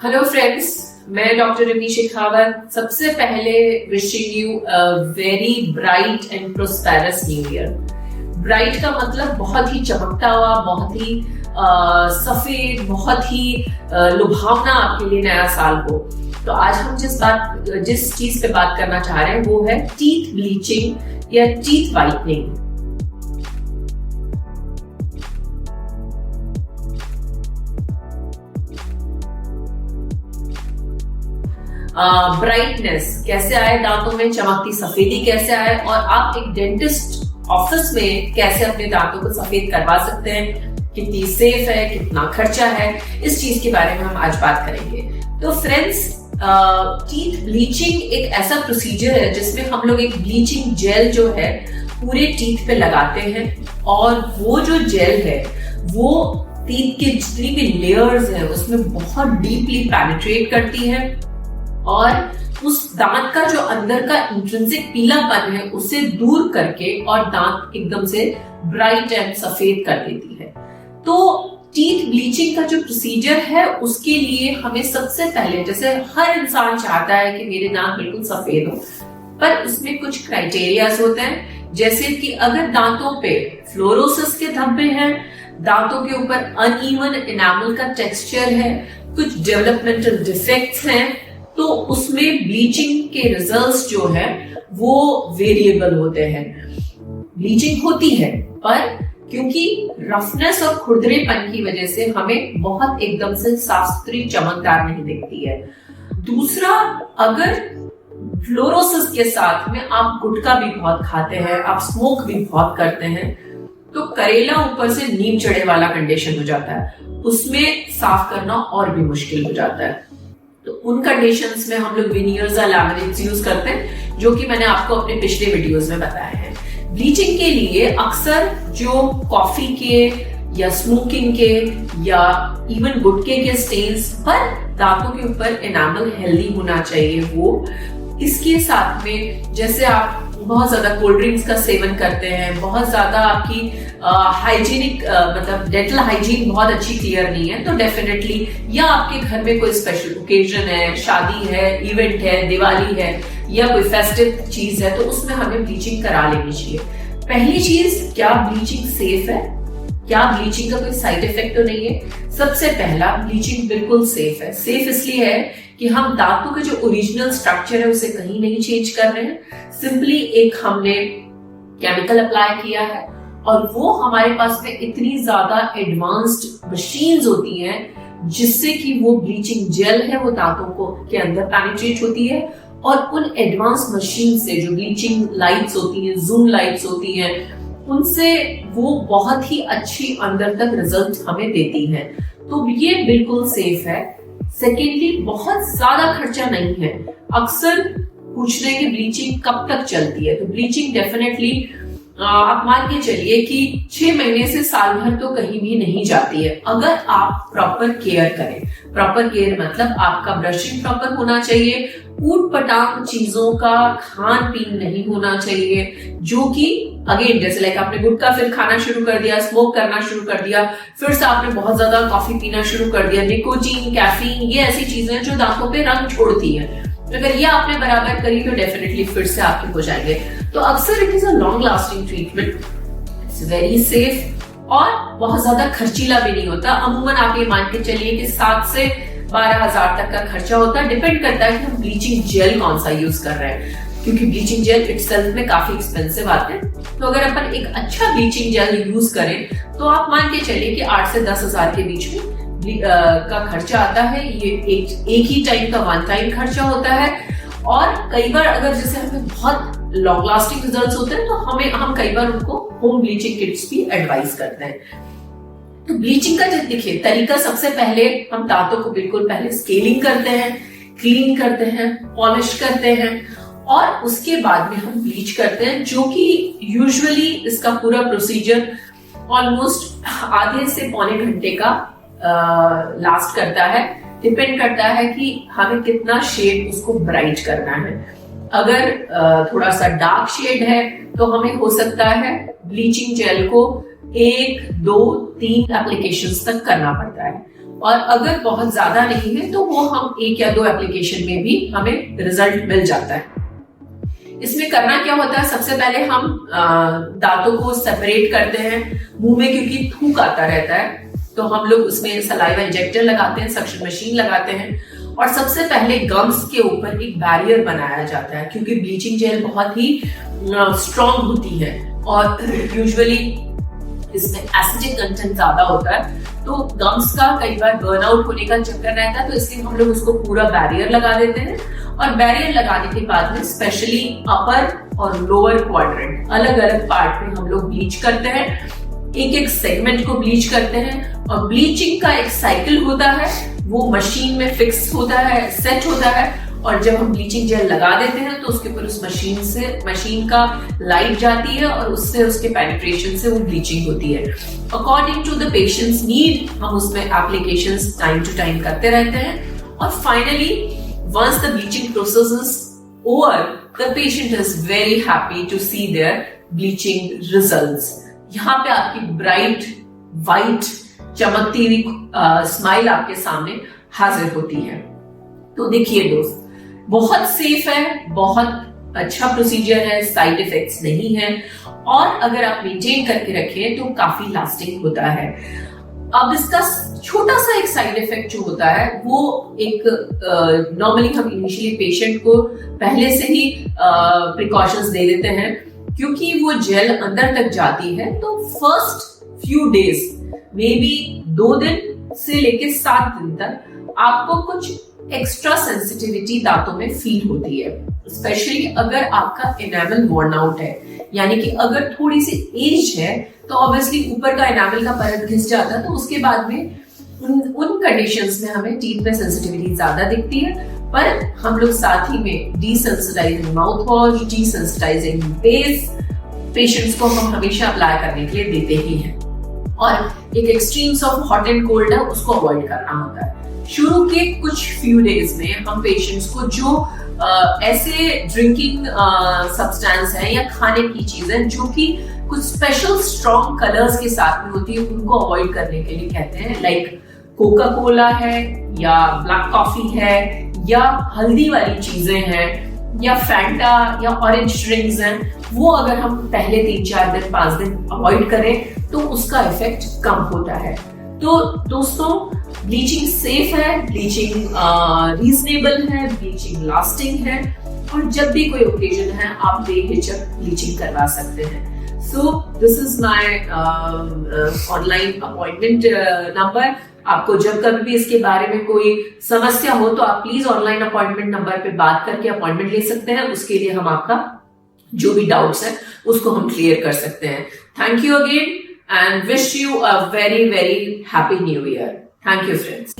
Hello friends, मैं doctor rummy Shekhawat सबसे पहले wishing you a very bright and prosperous new year. Bright का मतलब बहुत ही चमकता हुआ, बहुत ही सफेद, बहुत ही लुभावना आपके लिए नया साल हो। तो आज हम जिस चीज पे बात करना चाह रहे हैं वो है टीथ ब्लीचिंग या टीथ व्हाइटनिंग। ब्राइटनेस कैसे आए, दांतों में चमकती सफेदी कैसे आए, और आप एक डेंटिस्ट ऑफिस में कैसे अपने दांतों को सफेद करवा सकते हैं, कितनी सेफ है, कितना खर्चा है, इस चीज के बारे में हम आज बात करेंगे। तो फ्रेंड्स, टीथ ब्लीचिंग एक ऐसा प्रोसीजर है जिसमें हम लोग एक ब्लीचिंग जेल जो है पूरे टीथ पे लगाते हैं, और वो जो जेल है वो टीथ के जितनी भी लेयर्स है उसमें बहुत डीपली पेनिट्रेट करती है और उस दांत का जो अंदर का इंट्रिंसिक पीलापन है उसे दूर करके और दांत एकदम से ब्राइट एंड सफेद कर देती है। तो टीथ ब्लीचिंग का जो प्रोसीजर है उसके लिए हमें सबसे पहले, जैसे हर इंसान चाहता है कि मेरे दांत बिल्कुल सफेद हो, पर उसमें कुछ क्राइटेरियाज होते हैं। जैसे कि अगर दांतों पे फ्लोरोसिस के धब्बे हैं, दांतों के ऊपर अनइवन एनामल का टेक्सचर है, कुछ डेवलपमेंटल डिफेक्ट्स हैं, तो उसमें ब्लीचिंग के रिजल्ट्स जो है वो वेरिएबल होते हैं। ब्लीचिंग होती है पर क्योंकि रफनेस और खुरदरेपन की वजह से हमें बहुत एकदम से साफ सुथरी चमकदार नहीं दिखती है। दूसरा, अगर फ्लोरोसिस के साथ में आप गुटखा भी बहुत खाते हैं, आप स्मोक भी बहुत करते हैं, तो करेला ऊपर से नीम चढ़े वाला कंडीशन हो जाता है, उसमें साफ करना और भी मुश्किल हो जाता है। तो उन कंडीशंस में हम लोग विनियर्स या लैमिनेट्स यूज करते हैं, जो कि मैंने आपको अपने पिछले वीडियोस में बताया है। ब्लीचिंग के लिए अक्सर जो कॉफी के या स्मोकिंग के या इवन गुटखे के स्टेन्स पर दांतों के ऊपर एनामल हेल्दी होना चाहिए वो। इसके साथ में जैसे आप बहुत ज्यादा कोल्ड ड्रिंक्स का सेवन करते हैं, बहुत ज्यादा आपकी हाइजीनिक मतलब डेंटल हाइजीन बहुत अच्छी क्लियर नहीं है, तो डेफिनेटली, या आपके घर में कोई स्पेशल ओकेजन है, शादी है, इवेंट है, दिवाली है या कोई फेस्टिव चीज है, तो उसमें हमें ब्लीचिंग करा लेनी चाहिए। पहली चीज, क्या ब्लीचिंग सेफ है, क्या ब्लीचिंग का कोई साइड इफेक्ट तो नहीं है। सबसे पहला, ब्लीचिंग बिल्कुल सेफ है। सेफ इसलिए है कि हम दांतों के जो ओरिजिनल स्ट्रक्चर है उसे कहीं नहीं चेंज कर रहे हैं, सिंपली एक हमने केमिकल अप्लाई किया है, और वो हमारे पास में इतनी ज्यादा एडवांस्ड मशीन्स होती हैं जिससे कि वो ब्लीचिंग जेल है वो दांतों को के अंदर पेनिट्रेट होती है, और उन एडवांस मशीन से जो ब्लीचिंग लाइट्स होती हैं, जूम लाइट्स होती हैं, उनसे वो बहुत ही अच्छी अंदर तक रिजल्ट हमें देती हैं। तो ये बिल्कुल सेफ है। सेकेंडली, बहुत ज्यादा खर्चा नहीं है। अक्सर पूछते हैं कि ब्लीचिंग कब तक चलती है, तो ब्लीचिंग डेफिनेटली आप मान के चलिए कि 6 महीने से साल भर तो कहीं भी नहीं जाती है, अगर आप प्रॉपर केयर करें। प्रॉपर केयर मतलब आपका ब्रशिंग प्रॉपर होना चाहिए, ऊट पटांग चीजों का खान पीन नहीं होना चाहिए, जो कि अगेन जैसे लाइक आपने गुटखा फिर खाना शुरू कर दिया, स्मोक करना शुरू कर दिया, फिर से आपने बहुत ज्यादा कॉफी पीना शुरू कर दिया, निकोटीन, कैफीन, ये ऐसी चीजें जो दांतों पे रंग छोड़ती है, अगर ये आपने बराबर करी तो डेफिनेटली फिर से आपके हो जाएंगे। तो अक्सर it is a long lasting treatment, it's very safe और बहुत ज्यादा खर्चीला भी नहीं होता। अमूमन आप ये मान के चलिए कि 7 से 12,000 तक का खर्चा होता है। डिपेंड करता है कि हम ब्लीचिंग जेल कौन सा यूज कर रहे हैं, क्योंकि ब्लीचिंग जेल इटसेल्फ में काफी एक्सपेंसिव आते हैं। तो अगर अपन एक अच्छा ब्लीचिंग जेल यूज करें तो आप मान के चलिए कि 8 से 10,000 के बीच में का खर्चा आता है। ये एक ही टाइम का वन टाइम खर्चा होता है, और कई बार अगर जैसे हमें बहुत लॉन्ग लास्टिंग रिजल्ट्स होते हैं तो हम कई बार उनको होम ब्लीचिंग किट्स भी एडवाइस करते हैं। तो ब्लीचिंग का देखिए तरीका, सबसे पहले हम दांतों को बिल्कुल पहले स्केलिंग करते हैं, क्लीन करते हैं, पॉलिश करते हैं, और उसके बाद में हम ब्लीच करते हैं, जो कि यूजुअली इसका पूरा प्रोसीजर ऑलमोस्ट आधे से पौने घंटे का लास्ट करता है। डिपेंड करता है कि हमें कितना शेड उसको ब्राइट करना है। अगर थोड़ा सा डार्क शेड है तो हमें हो सकता है ब्लीचिंग जेल को 1, 2, 3 एप्लीकेशंस तक करना पड़ता है। और अगर बहुत ज्यादा नहीं है तो वो हम 1 या 2 एप्लीकेशन में भी हमें रिजल्ट मिल जाता है। इसमें करना क्या होता है, सबसे पहले हम दांतों को सेपरेट करते हैं मुंह में, क्योंकि थूक आता रहता है तो हम लोग उसमें सलाइवा इंजेक्टर लगाते हैं, सक्शन मशीन लगाते हैं और सबसे पहले गम्स के ऊपर एक बैरियर बनाया जाता है, क्योंकि ब्लीचिंग जेल बहुत ही स्ट्रॉन्ग होती है और यूजुअली इसमें एसिडिक कंटेंट ज्यादा होता है, तो गम्स का कई बार बर्नआउट होने का चक्कर रहता है, तो इसलिए हम लोग उसको पूरा बैरियर लगा देते हैं। और बैरियर लगाने के बाद में स्पेशली अपर और लोअर क्वाड्रेंट अलग अलग पार्ट में हम लोग ब्लीच करते हैं, एक एक सेगमेंट को ब्लीच करते हैं। और ब्लीचिंग का एक साइकिल होता है, वो मशीन में फिक्स होता है, सेट होता है, और जब हम ब्लीचिंग जेल लगा देते हैं तो उसके ऊपर उस मशीन का लाइट जाती है और उससे उसके पेनिट्रेशन से वो ब्लीचिंग होती है। According to the patients need हम उसमें एप्लीकेशंस टाइम टू टाइम करते रहते हैं। और finally once the bleaching process is over, the patient is very happy to see their bleaching results. यहाँ पे आपकी ब्राइट वाइट चमकती हुई स्माइल आपके सामने हाजिर होती है। तो देखिए दोस्त, बहुत सेफ है, बहुत अच्छा प्रोसीजर है, साइड इफेक्ट्स नहीं है और अगर आप मेंटेन करके रखें तो काफी लास्टिंग होता है। अब इसका छोटा सा एक साइड इफेक्ट जो होता है वो एक नॉर्मली हम इनिशियली पेशेंट को पहले से ही प्रिकॉशंस दे देते हैं, क्योंकि वो जेल अंदर तक जाती है तो first few days may be 2 दिन से लेके 7 दिन तक आपको कुछ एक्स्ट्रा सेंसिटिविटी दांतों में फील होती है, स्पेशली अगर आपका एनामल वर्न आउट है, यानी कि अगर थोड़ी सी एज है तो ऑब्वियसली ऊपर का एनामल का परत घिस जाता है, तो उसके बाद में उन कंडीशंस में हमें टीथ में सेंसिटिविटी ज्यादा दिखती है। पर हम लोग साथ ही में desensitising mouth wash, desensitising base patients को हम हमेशा अप्लाई करने के लिए देते ही हैं। और एक extremes of hot and cold है उसको अवॉइड करना होता है। शुरू के कुछ फ्यू डेज में हम पेशेंट्स को जो ऐसे ड्रिंकिंग सब्सटेंस है या खाने की चीजें जो कि कुछ स्पेशल स्ट्रॉन्ग कलर्स के साथ में होती है उनको अवॉइड करने के लिए कहते हैं, लाइक कोका कोला है या ब्लैक कॉफी है या हल्दी वाली चीजें हैं या फैंटा या ऑरेंज ड्रिंक्स हैं, वो अगर हम पहले 3-4 दिन 5 दिन अवॉइड करें तो उसका इफेक्ट कम होता है। तो दोस्तों, ब्लीचिंग सेफ है, ब्लीचिंग रीजनेबल है, ब्लीचिंग लास्टिंग है और जब भी कोई ओकेजन है आप बेहिचक ब्लीचिंग करवा सकते हैं। So this is my online appointment number. आपको जब कभी भी इसके बारे में कोई समस्या हो तो आप प्लीज ऑनलाइन अपॉइंटमेंट नंबर पे बात करके अपॉइंटमेंट ले सकते हैं। उसके लिए हम आपका जो भी डाउट्स है उसको हम क्लियर कर सकते हैं। Thank you again and wish you a very, very happy new year. Thank you, friends.